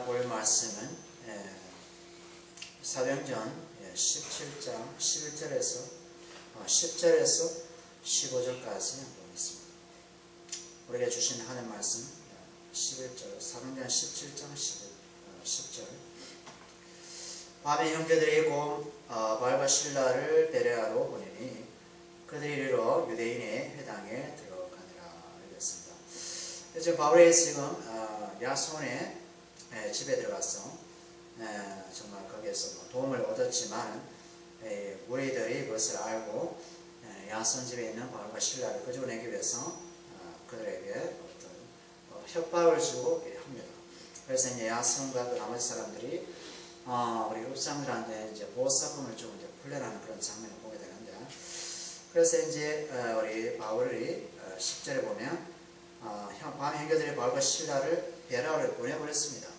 볼 말씀은 사도행전 17장 11절에서 10절에서 15절까지 보겠습니다. 우리에게 주신 하나님 말씀 11절, 사도행전 17장 10절. 밤에 형제들이 곧 바울과 실라를 베레아로 보내니 그들이 이르러 유대인의 회당에 들어가니라. 이랬습니다. 지금 바울이 지금 야손의 집에 들어가서 정말 거기에서 도움을 얻었지만 무리들이 그것을 알고 야손 집에 있는 바울과 실라를 끄집어내기 위해서 그들에게 어떤 협박을 주고 합니다. 그래서 이제 야손과 그 나머지 사람들이 우리 읍사람들한테 이제 보호사금을 주고 이제 풀려나는 그런 장면을 보게 되는데, 그래서 이제 우리 바울이 10절에 보면 밤 형제들이 바울과 실라를 베레아로 보내버렸습니다.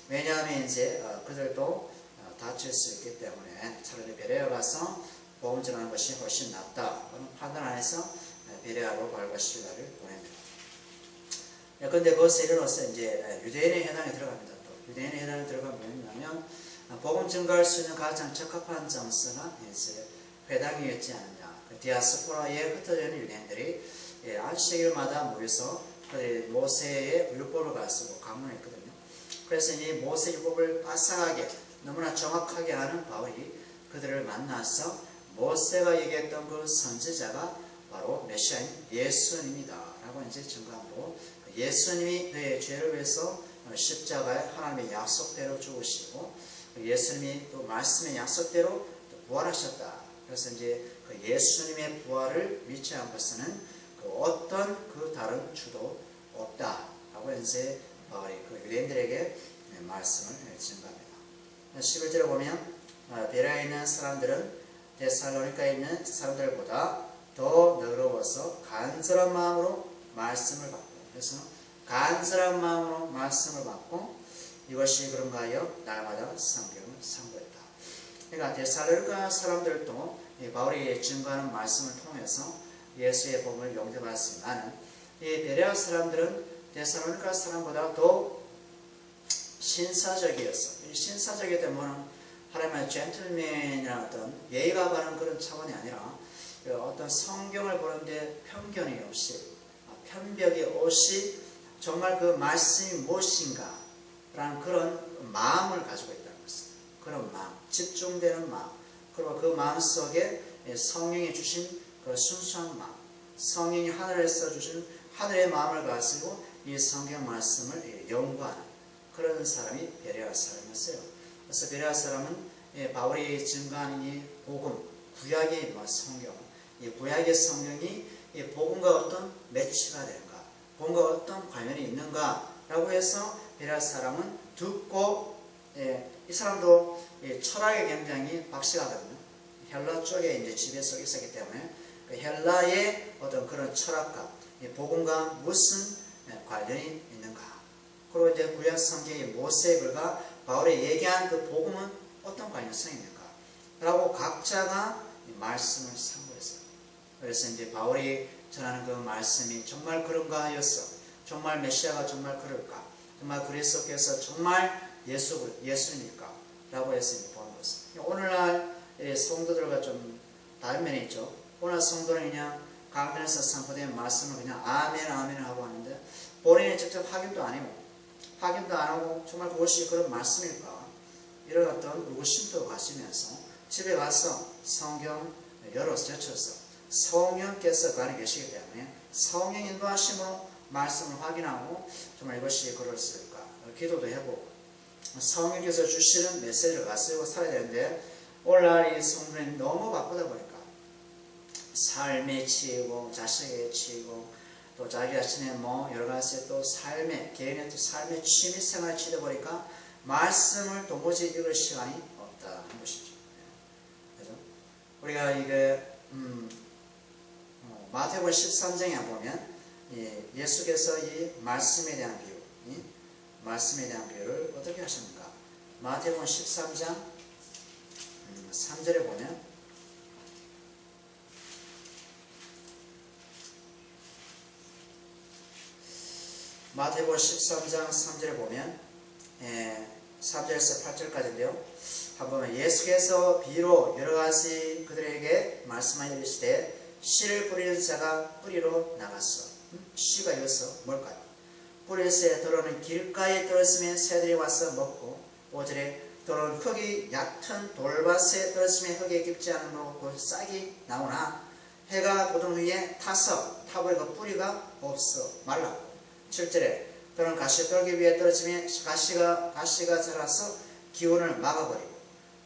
왜냐하면 이제 그들도 다칠 수 있기 때문에 차라리 베레아 가서 복음 전하는 것이 훨씬 낫다 그런 판단 안에서 베레아로 바울과 실라를 보냅니다. 그런데 그것을 이르러서 이제 유대인의 회당에 들어갑니다. 또 유대인의 회당에 들어가면 뭐냐면 복음 증거할 수 있는 가장 적합한 장소가 이제 회당이었지 않느냐. 디아스포라에 흩어져 있는 유대인들이 안식일마다 모여서 그들이 모세의 율법을 가지고 강론했거든요. 그래서 이 모세 율법을 빠삭하게 너무나 정확하게 아는 바울이 그들을 만나서 모세가 얘기했던 그 선지자가 바로 메시아인 예수님이다 라고 이제 증거하고, 예수님이 그의 죄를 위해서 십자가에 하나님의 약속대로 죽으시고 예수님이 또 말씀의 약속대로 부활하셨다. 그래서 이제 그 예수님의 부활을 믿지 않고서는 그 어떤 그 다른 주도 없다 라고 이제 바울이 그 유대인들에게 말씀을 증거합니다. 11절에 보면 베레아에 있는 사람들은 데살로니가에 있는 사람들보다 더 너그러워서 간절한 마음으로 말씀을 받고, 그래서 간절한 마음으로 말씀을 받고 이것이 그런가 하여 날마다 성경을 상고했다. 그러니까 데살로니가 사람들도 바울이 증거하는 말씀을 통해서 예수의 복음을 영접했지만 이 베레아 사람들은 데살로니가 사람보다 더 신사적이었어. 신사적이 되면 하나님의 젠틀맨이라는 어떤 예의가 바른 그런 차원이 아니라 어떤 성경을 보는데 편견이 없이, 편벽이 없이 정말 그 말씀이 무엇인가 라는 그런 마음을 가지고 있다는 것입니다. 그런 마음, 집중되는 마음, 그리고 그 마음 속에 성령이 주신 그 순수한 마음, 성령이 하늘에서 주신 하늘의 마음을 가지고 이 성경 말씀을 연구하는 그런 사람이 베레아 사람이었어요. 그래서 베레아 사람은 바울이 증거하는 이 복음, 구약의 성경, 이 구약의 성경이 이 복음과 어떤 매치가 되는가, 복음과 어떤 관련이 있는가 라고 해서 베레아 사람은 듣고, 이 사람도 철학에 굉장히 박식하거든요. 헬라 쪽에 이제 지배 속에 있었기 때문에 그 헬라의 어떤 그런 철학과 이 복음과 무슨 관련이 있는가, 그리고 이제 구약 성경의 모세의 글과 바울이 얘기한 그 복음은 어떤 관련성이 있는가 라고 각자가 말씀을 상고했어요. 그래서 이제 바울이 전하는 그 말씀이 정말 그런가 하였어, 정말 메시아가 정말 그럴까, 정말 그리스도께서 정말 예수입니까 라고 해서 보는 것입니다. 오늘날 성도들과 좀 다른 면이 있죠. 오늘 성도는 그냥 강단에서 선포된 말씀을 그냥 아멘 아멘 하고 하는데 본인이 직접 확인도 안 하고 정말 그것이 그런 말씀일까, 이런 어떤 의구심도 가지면서 집에 가서 성경 열어서 젖혀서 성령께서 그 안에 계시기 때문에 성령 인도하심으로 말씀을 확인하고 정말 이것이 그럴까 기도도 해보고 성령께서 주시는 메시지를 가지고 살아야 되는데, 오늘날 이 성도는 너무 바쁘다 보니까 삶에 치이고 자식에 치이고 또 자기 자신의 여러 가지 또 삶의 개인의 또 삶의 취미생활에 치다 보니까 말씀을 도무지 읽을 시간이 없다 하는 것이죠. 그죠? 우리가 이게 마태복음 13장에 보면 예수께서 이 말씀에 대한 비유, 말씀에 대한 비유를 어떻게 하셨는가? 마태복음 13장 3절에 보면 마태복음 13장 3절에 보면 3절에서 8절까지인데요. 한번 예수께서 비유로 여러가지 그들에게 말씀하여 이르시되 씨를 뿌리는 자가 뿌리로 나갔어. 씨가 이어서 뭘까요? 뿌리에 들어오는 길가에 떨어지면 새들이 와서 먹고 5절에 들어오는 흙이 얕은 돌밭에 떨어지면 흙에 깊지 않은 곳 싹이 나오나 해가 돋은 후에 타서 타버리고 뿌리가 없어 말랐고 7절에 또는 가시떨기 위에 떨어지면 가시가 자라서 기운을 막아버리고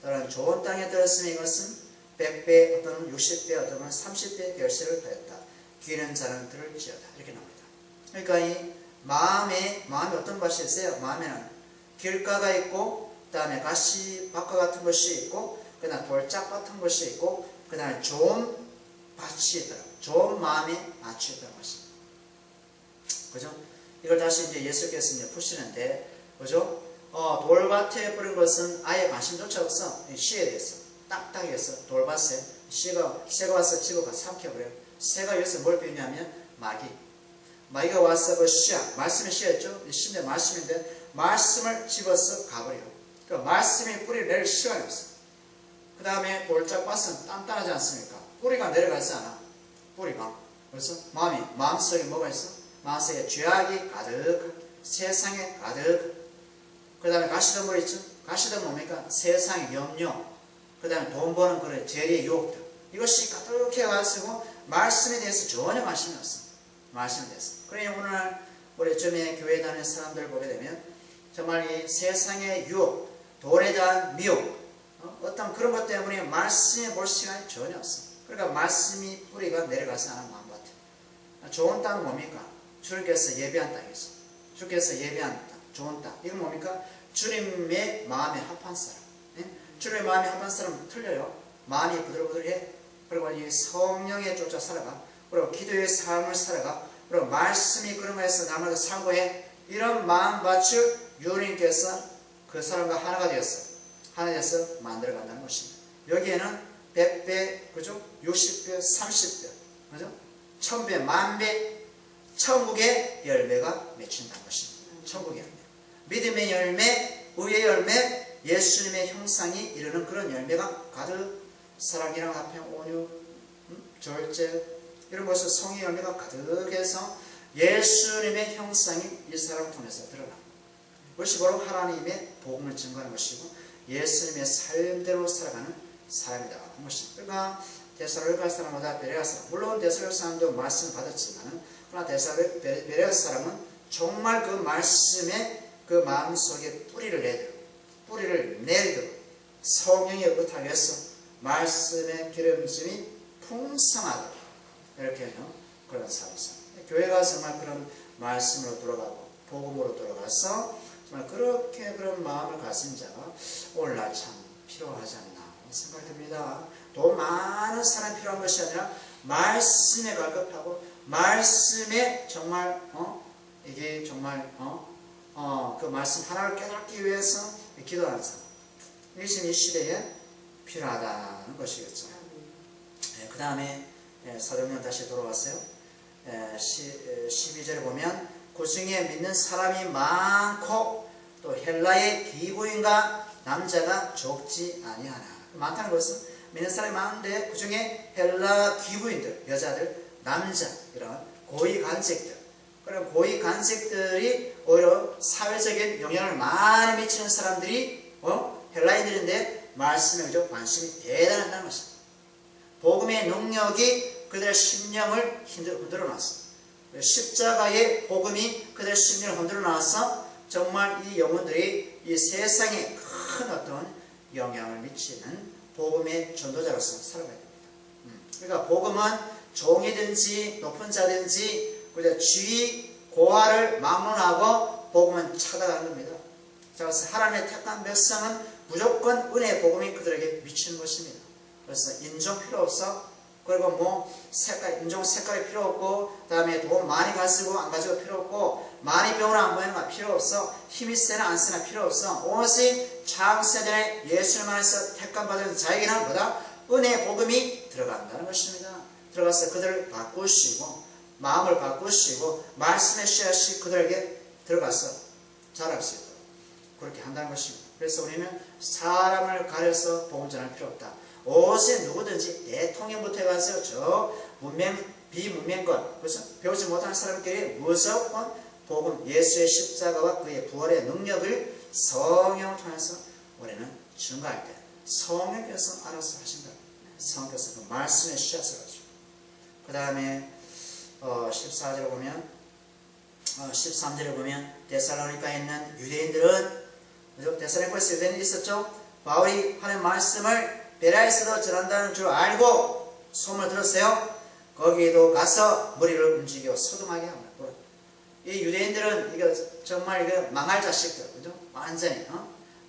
또는 좋은 땅에 떨어지면 이것은 100배 어떤 60배 어떤 30배 결실을 하였다. 귀는 자는 들을지어다. 이렇게 나옵니다. 그러니까 이 마음에 어떤 밭이 있어요? 마음에는 길가가 있고 그 다음에 가시밭과 같은 것이 있고 그 다음에 돌짝 같은 것이 있고 그 다음에 좋은 밭이 있더라. 좋은 마음에 맞추 있다는 것입니다. 그죠? 이걸 다시 이제 예수께서 이제 푸시는데, 그죠? 돌밭에 뿌린 것은 아예 관심조차 없어. 씨에 대해서. 딱딱해서 돌밭에 새가 와서 집어가 삼켜버려요. 새가 여기서 뭘 비유냐면 마귀가 와서 그 씨앗, 말씀의 씨였죠? 씨인데 말씀인데, 말씀을 집어서 가버려요. 그 말씀이 뿌리를 내릴 시간이 없어. 그 다음에 돌짝밭은 단단하지 않습니까? 뿌리가 내려가지 않아. 뿌리가. 그래서 마음속에 뭐가 있어? 마음속에 죄악이 가득, 세상에 가득. 그 다음에 가시덤불 있죠? 가시덤불 뭡니까? 세상의 염려. 그 다음에 돈 버는 그런 재리의 유혹들. 이것이 가득해가지고 말씀에 대해서 전혀 관심이 없어. 말씀에 대해서. 그러니 오늘날 우리 요즘에 교회 다니는 사람들 보게 되면 정말 이 세상의 유혹, 돈에 대한 미혹, 어떤 그런 것 때문에 말씀에 볼 시간이 전혀 없어. 그러니까 말씀이 뿌리가 내려가지 않은 마음밭에. 좋은 땅은 뭡니까? 주님께서 예배한 땅이죠. 주께서 예배한 땅, 좋은 땅. 이건 뭡니까? 주님의 마음에 합한 사람. 주님의 마음에 합한 사람은 틀려요. 마음이 부들부들해. 그리고 이 성령에 쫓아 살아가. 그리고 기도의 삶을 살아가. 그리고 말씀이 그런 거에서 남을 상고해. 이런 마음밭을 주님께서 그 사람과 하나가 되었어요. 하나 되어서 만들어간다는 것입니다. 여기에는 100배, 그죠? 60배, 30배, 그죠? 1000배, 10,000배, 천국의 열매가 맺힌다는 것입니다. 천국의 열매. 믿음의 열매, 의의 열매, 예수님의 형상이 이르는 그런 열매가 가득, 사랑이랑 화평, 온유, 절제, 이런 것을 성의 열매가 가득해서 예수님의 형상이 이 사람을 통해서 드러납니다. 그것이 바로 하나님의 복음을 증거하는 것이고 예수님의 삶대로 살아가는 사람이다 하는 것입니다. 그러니까 데살로니가 사람마다 베레아 사람, 물론 데살로니가 사람도 말씀을 받았지만 그러나 베레아 사람은 정말 그 말씀에 그 마음속에 뿌리를 내리도록 성령의 의탁에서 말씀의 기름짐이 풍성하도록 이렇게 하는 그런 삶입니다. 교회가 정말 그런 말씀으로 돌아가고 복음으로 돌아가서 정말 그렇게 그런 마음을 가진 자가 오늘날 참 필요하지 않나 생각이 듭니다. 더 많은 사람이 필요한 것이 아니라 말씀에 갈급하고 말씀에 정말 이게 정말 그 말씀 하나를 깨닫기 위해서 기도하는 사람. 이게 지금 이 시대에 필요하다는 것이겠죠. 그 다음에 사도행전 다시 돌아왔어요. 12절에 보면 그 중에 믿는 사람이 많고 또 헬라의 기부인과 남자가 적지 아니하나. 많다는 것은 믿는 사람이 많은데 그 중에 헬라 기부인들, 여자들, 남자 이런 고위 간직들, 그런 고위 간직들이 오히려 사회적인 영향을 많이 미치는 사람들이 헬라인들인데 말씀에 그저 관심이 대단하다는 것입니다. 복음의 능력이 그들의 심령을 흔들어 놨습니다. 십자가의 복음이 그들의 심령을 흔들어 놔서 정말 이 영혼들이 이 세상에 큰 어떤 영향을 미치는 복음의 전도자로서 살아가야 됩니다. 그러니까 복음은 종이든지 높은 자든지 쥐 고아를 막론하고 복음은 찾아가는 겁니다. 그래서 하나님의 택한 백성은 무조건 은혜의 복음이 그들에게 미치는 것입니다. 그래서 인종 필요 없어. 그리고 인종 색깔이 필요 없고, 그 다음에 돈 많이 가지고 안 가지고 필요 없고, 많이 배우나 안 배우나 필요 없어. 힘이 세나 안 세나 필요 없어. 오롯이 창세전에 예수님 안에서 택감받은 자에게는 뭐다? 은혜의 복음이 들어간다는 것입니다. 들어가서 그들을 바꾸시고, 마음을 바꾸시고, 말씀의 씨앗이 그들에게 들어가서 자랄 수 있도록. 그렇게 한다는 것입니다. 그래서 우리는 사람을 가려서 복음 전할 필요 없다. 오직 누구든지 대통령부터 해가지고 저 비문명권, 그렇죠? 배우지 못하는 사람끼리 무조건 복음, 예수의 십자가와 그의 부활의 능력을 성령을 통해서 우리는 증거할 때 성령께서 알아서 하신다. 성령께서 그 말씀의 씨앗을 가지고. 그 다음에 14절에 보면 13절에 보면 데살로니가에 있는 유대인들은, 그죠? 데살로니가에서 유대인들이 있었죠? 바울이 하는 말씀을 베레아에서도 전한다는 줄 알고 소문을 들었어요. 거기에도 가서 머리를 움직여 소동하게 합니다. 이 유대인들은 이거 정말 이거 망할 자식들, 그죠? 완전히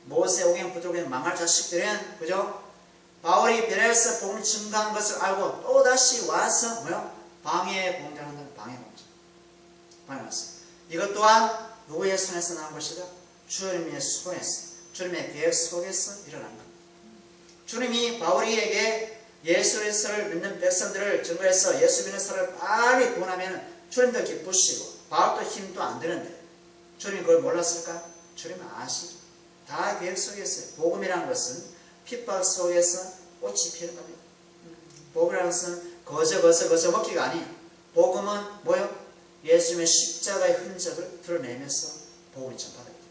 모세 오경 부족의 망할 자식들은, 그죠? 바울이 베레아에서 복음을 증거한 것을 알고 또 다시 와서 방해 공작한다는 방해 공작. 방해했어요. 이것 또한 누구의 손에서 나온 것이다? 주님의 손에서, 주님의 계획 속에서 일어난 겁니다. 주님이 바울에게 예수 그리스도를 믿는 백성들을 증거해서 예수 믿는 사람을 빨리 구원하면 주님도 기쁘시고 바울도 힘도 안 드는데 주님이 그걸 몰랐을까? 주님은 아시죠. 다 계획 속에 있어요. 복음이라는 것은 핍박 속에서 꽃이 피는 겁니다. 복음이라는 것은 거저 먹기가 아니에요. 복음은 뭐요? 예수님의 십자가의 흔적을 드러내면서 복음이 전파됩니다.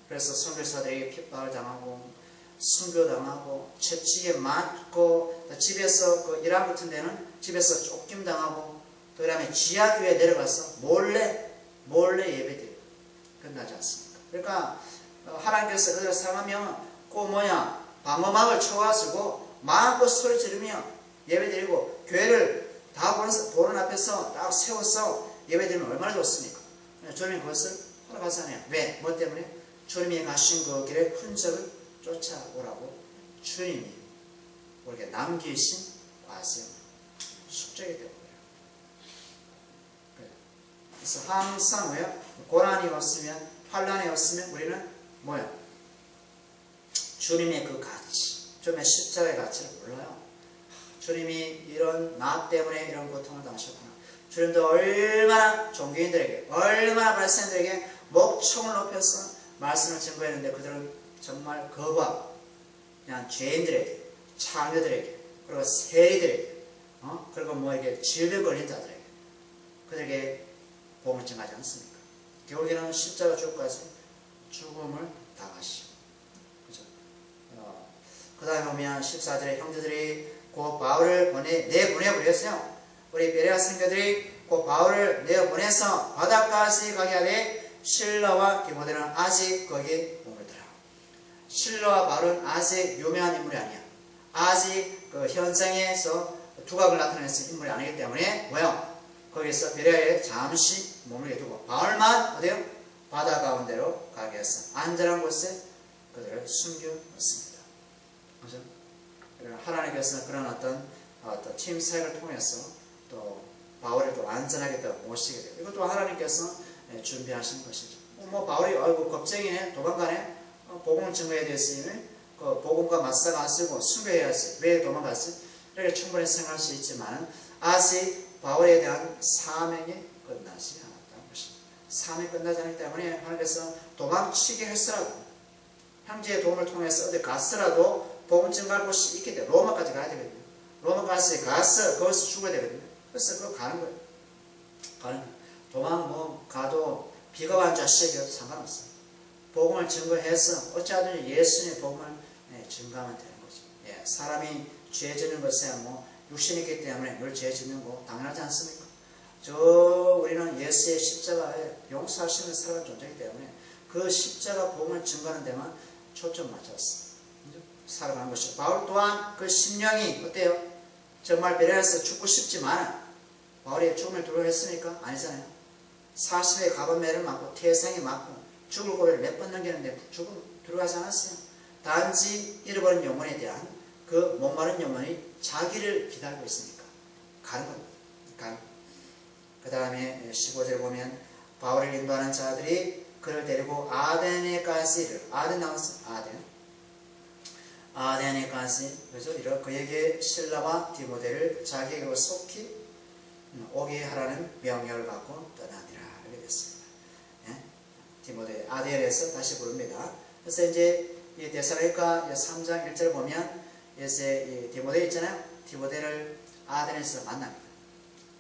그래서 선교사들이 핍박을 당하고 순교당하고 채찍에 맞고 집에서 그 이란 같은 데는 집에서 쫓김 당하고 그 다음에 지하교에 내려가서 몰래 예배드리고 끝나지 않습니까? 그러니까 하나님께서 그들을 사랑하면 방어막을 쳐가지고 마음껏 소리 지르며 예배드리고 교회를 다 보는 앞에서 딱 세워서 예배드리면 얼마나 좋습니까? 주님이 그것을 허락하잖아요. 왜? 뭐 때문에? 주님이 가신 그 길의 흔적을 쫓아오라고 주님이 우리에게 남기신 과정, 숙제이기 때문에. 그래서 항상 고난이 없으면, 환난이 없으면 우리는 주님의 그 가치, 주님의 십자가의 가치를 몰라요. 주님이 이런 나 때문에 이런 고통을 당하셨구나. 주님도 얼마나 종교인들에게, 얼마나 바리새인들에게 목청을 높여서 말씀을 증거했는데 그들은 정말 거부하고 그냥 죄인들에게, 창녀들에게, 그리고 세리들에게, 그리고 이게 질병 걸린 자들에게 그들에게 복음을 증하지 않습니까? 결국에는 십자가 죽기까지 죽음을 당하시고, 그죠? 그 다음에 보면 14절에 형제들이 그 바울을 내보내버렸어요. 우리 베레아 선교들이 그 바울을 내보내서 바다까지 가게 하되 실라와 디모데는 아직 거기에 머물더라. 실라와 바울은 아직 유명한 인물이 아니야. 아직 그 현장에서 두각을 나타내는 인물이 아니기 때문에 거기서 베레아에 잠시 머물게 두고 바울만 어디요? 바다 가운데로 가게 해서 안전한 곳에 그들을 숨겨놓습니다. 그죠? 하나님께서는 그런 어떤 팀 사역을 통해서 또 바울을 또 안전하게 또 모시게 돼요. 이것도 하나님께서 준비하신 것이죠. 바울이 겁쟁이네, 도망가네, 복음을 증거해야 됐으니 그 복음과 맞서가 안 쓰고 숨겨야지, 왜 도망갔지? 이렇게 충분히 생각할 수 있지만 아직 바울에 대한 사명이 끝나지 않았다는 것입니다. 사명이 끝나지 않기 때문에 하나님께서 도망치게 했으라도 형제의 도움을 통해서 어디 갔으라도 복음 증거할 곳이 있기 때문에 로마까지 가야 되거든요. 로마까지 가서 거기서 죽어야 되거든요. 그래서 그거 가는 거예요. 도망 가도 비가 온 자식이어도 상관없어요. 복음을 증거해서 어찌하든지 예수님의 복음을 증거하면 되는 거죠. 사람이 죄 짓는 것에 육신이기 때문에 늘 죄 짓는 거 당연하지 않습니까? 우리는 예수의 십자가에 용서하시는 사람의 존재이기 때문에 그 십자가 복음을 증거하는 데만 초점 맞췄어. 살아가는 것이죠. 바울 또한 그 심령이 어때요? 정말 베레아에서 죽고 싶지만 바울이 죽음을 두려워했으니까? 아니잖아요. 40의 가범매를 맞고 태생이 맞고 죽을 고비를 몇 번 넘겼는데 죽음 두려워하지 않았어요. 단지 잃어버린 영혼에 대한 그 목마른 영혼이 자기를 기다리고 있으니까 가는 겁니다. 그 다음에 15절에 보면 바울을 인도하는 자들이 그를 데리고 아덴에까지 아덴 나왔어요. 아덴에까지 그죠? 그에게 실라와 디모데를 자기에게 속히 오게 하라는 명령을 받고 떠나니라. 이렇게 됐습니다. 디모데 아델에서 다시 부릅니다. 그래서 이제 이 데살로니가 3장 1절 보면 이제 이 디모데 있잖아요. 디모데를 아덴에서 만납니다.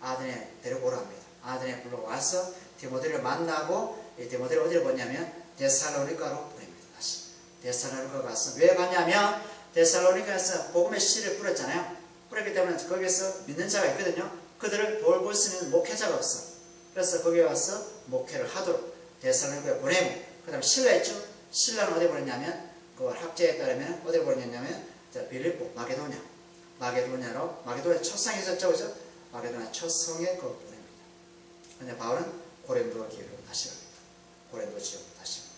아덴에 데리고 오라 합니다. 아덴에 불러와서 디모데를 만나고 이 디모데를 어디를 보냐면 데살로니가로 보냅니다. 다시 데살로니가 가서 왜 갔냐면 데살로니가에서 복음의 씨를 뿌렸잖아요. 뿌렸기 때문에 거기에서 믿는 자가 있거든요. 그들을 돌볼 수 있는 목회자가 없어. 그래서 거기에 와서 목회를 하도록 데살로니가에 보내고, 그 다음에 신라 있죠. 신라는 어디 보냈냐면 그 학제에 따르면 어디 보냈냐면 빌립보 마게도냐로 마게도냐 첫 성이 있었죠, 그죠? 마게도냐 첫 성에 그걸 보냅니다. 근데 바울은 고린도 기회로 다시 갑니다. 고린도 지역으로 다시 갑니다.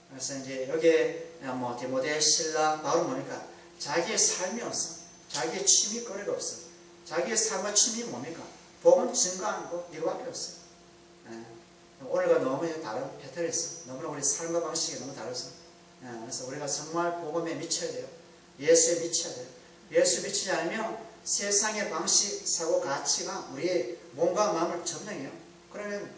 그래서 이제 여기에 뭐 디모데, 신라, 바울은 뭡니까? 자기의 삶이 없어. 자기의 취미거리가 없어. 자기의 삶과 취미 뭡니까? 복음 증거하는 거 이거밖에 없어요. 오늘과 너무 다른 패턴이 있어. 너무나 우리 삶과 방식이 너무 다르서. 그래서 우리가 정말 복음에 미쳐야 돼요. 예수에 미쳐야 돼요. 예수에 미치지 않으면 세상의 방식, 사고, 가치가 우리의 몸과 마음을 점령해요. 그러면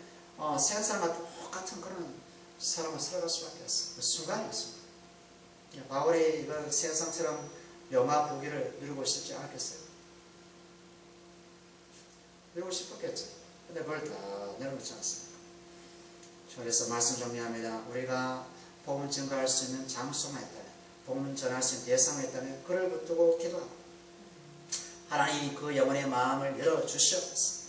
세상 사람과 똑같은 그런 사람을 살아갈 수밖에 없어. 그 순간이 있습니다. 바울이 이걸 세상처럼 영화 보기를 누리고 싶지 않겠어요? 누리고 싶었겠죠. 근데 그걸 다 내려놓지 않습니다. 그래서 말씀 정리합니다. 우리가 복음 증거할 수 있는 장소만 있다면, 복음 전할 수 있는 대상이 있다면 그를 붙들고 기도하고, 하나님이 그 영혼의 마음을 열어주셔서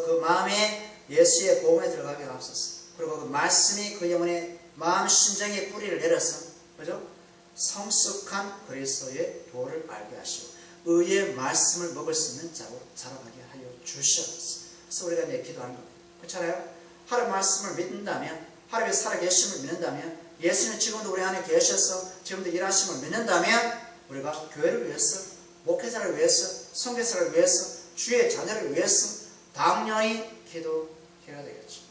그 마음에 예수의 복음에 들어가게 하옵소서. 그리고 그 말씀이 그 영혼의 마음 심정의 뿌리를 내려서, 그죠? 성숙한 그리스도의 도를 알게 하시고 의의 말씀을 먹을 수 있는 자로 자라나게 하여 주시옵소서. 그래서 우리가 이제 기도하는 겁니다. 그렇잖아요? 하나님의 말씀을 믿는다면, 하나님의 살아계심을 믿는다면, 예수는 지금도 우리 안에 계셔서 지금도 일하심을 믿는다면, 우리가 교회를 위해서, 목회자를 위해서, 선교사를 위해서, 주의 자녀를 위해서 당연히 기도해야 되겠죠.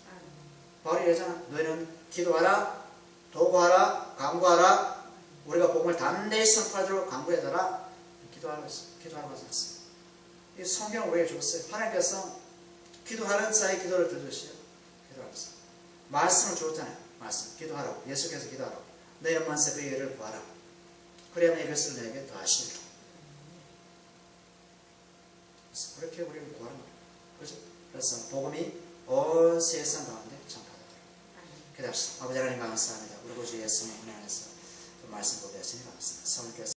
바울이 이러잖아. 너희는 기도하라, 도구하라, 강구하라. 우리가 복음을 담대히 선포하도록 강구해달라. 기도하라고 하지 않습니다. 이 성경을 왜 줬어요? 하나님께서 기도하는 자의 기도를 들으시죠. 기도하라고. 말씀을 줬잖아요. 말씀. 기도하라고. 예수께서 기도하라고. 내 영만서 그의 일을 구하라. 그래야만 이것을 내게 더하시리라. 그래서 그렇게 우리를 구하는 거예요. 그렇죠? 그래서 복음이 온 세상 가운데 전파되도록. 기도합시다. 아버지 하나님 감사합니다. 우리 구주 예수님의 은혜 안에서 그 말씀 보게 하시니 감사합니다. 성령께서